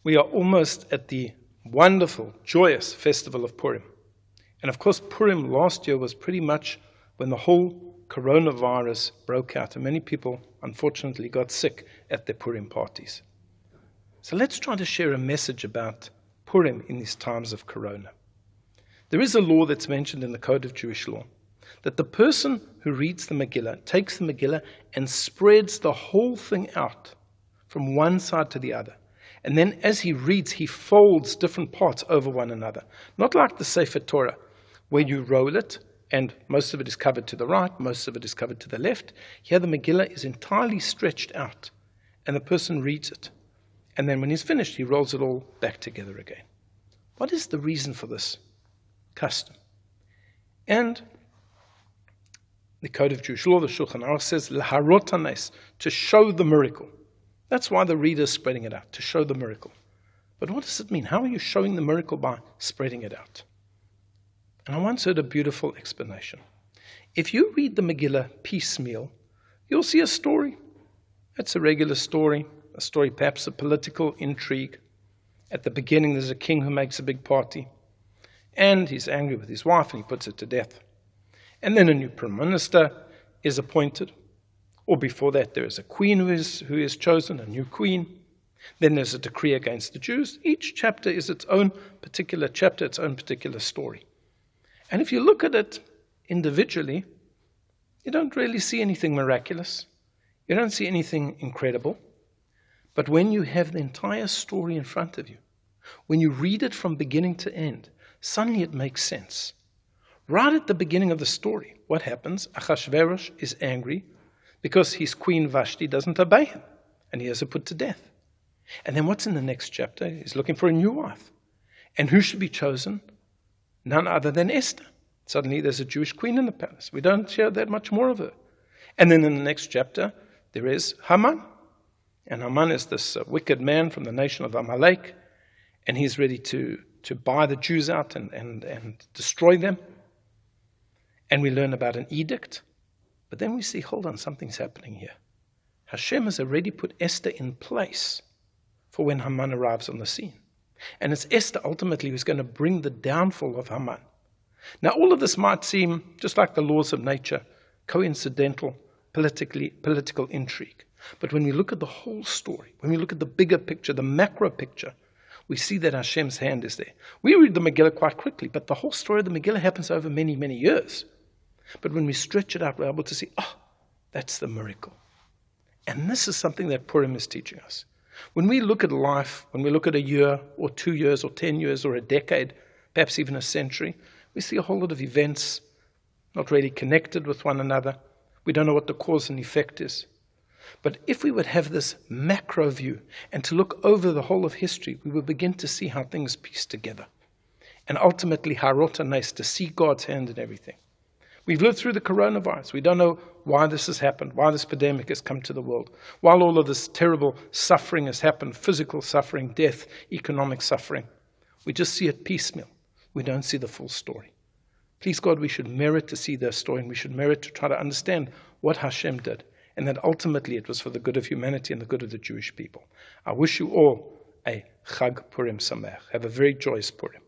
We are almost at the wonderful, joyous festival of Purim. And of course, Purim last year was pretty much when the whole coronavirus broke out, and many people, unfortunately, got sick at their Purim parties. So let's try to share a message about Purim in these times of corona. There is a law that's mentioned in the Code of Jewish Law, that the person who reads the Megillah takes the Megillah and spreads the whole thing out from one side to the other. And then as he reads, he folds different parts over one another. Not like the Sefer Torah, where you roll it, and most of it is covered to the right, most of it is covered to the left. Here the Megillah is entirely stretched out, and the person reads it. And then when he's finished, he rolls it all back together again. What is the reason for this custom? And the Code of Jewish Law, the Shulchan Aruch, says, L'harot hanes, to show the miracle. That's why the reader is spreading it out, to show the miracle. But what does it mean? How are you showing the miracle by spreading it out? And I once heard a beautiful explanation. If you read the Megillah piecemeal, you'll see a story. It's a regular story, a story perhaps of political intrigue. At the beginning, there's a king who makes a big party, and he's angry with his wife, and he puts her to death. And then a new prime minister is appointed. Or before that, there is a queen who is chosen, a new queen. Then there's a decree against the Jews. Each chapter is its own particular chapter, its own particular story. And if you look at it individually, you don't really see anything miraculous. You don't see anything incredible. But when you have the entire story in front of you, when you read it from beginning to end, suddenly it makes sense. Right at the beginning of the story, what happens? Achashverosh is angry because his queen Vashti doesn't obey him, and he has her put to death. And then what's in the next chapter? He's looking for a new wife. And who should be chosen? None other than Esther. Suddenly there's a Jewish queen in the palace. We don't hear that much more of her. And then in the next chapter, there is Haman. And Haman is this wicked man from the nation of Amalek, and he's ready to buy the Jews out and destroy them. And we learn about an edict. But then we see, hold on, something's happening here. Hashem has already put Esther in place for when Haman arrives on the scene. And it's Esther ultimately who's going to bring the downfall of Haman. Now, all of this might seem, just like the laws of nature, coincidental, political intrigue. But when we look at the whole story, when we look at the bigger picture, the macro picture, we see that Hashem's hand is there. We read the Megillah quite quickly, but the whole story of the Megillah happens over many, many years. But when we stretch it out, we're able to see, that's the miracle. And this is something that Purim is teaching us. When we look at life, when we look at a year or 2 years or 10 years or a decade, perhaps even a century, we see a whole lot of events not really connected with one another. We don't know what the cause and effect is. But if we would have this macro view and to look over the whole of history, we would begin to see how things piece together. And ultimately, harot hanes, to see God's hand in everything. We've lived through the coronavirus. We don't know why this has happened, why this pandemic has come to the world, while all of this terrible suffering has happened, physical suffering, death, economic suffering. We just see it piecemeal. We don't see the full story. Please God, we should merit to see their story, and we should merit to try to understand what Hashem did, and that ultimately it was for the good of humanity and the good of the Jewish people. I wish you all a Chag Purim Sameach. Have a very joyous Purim.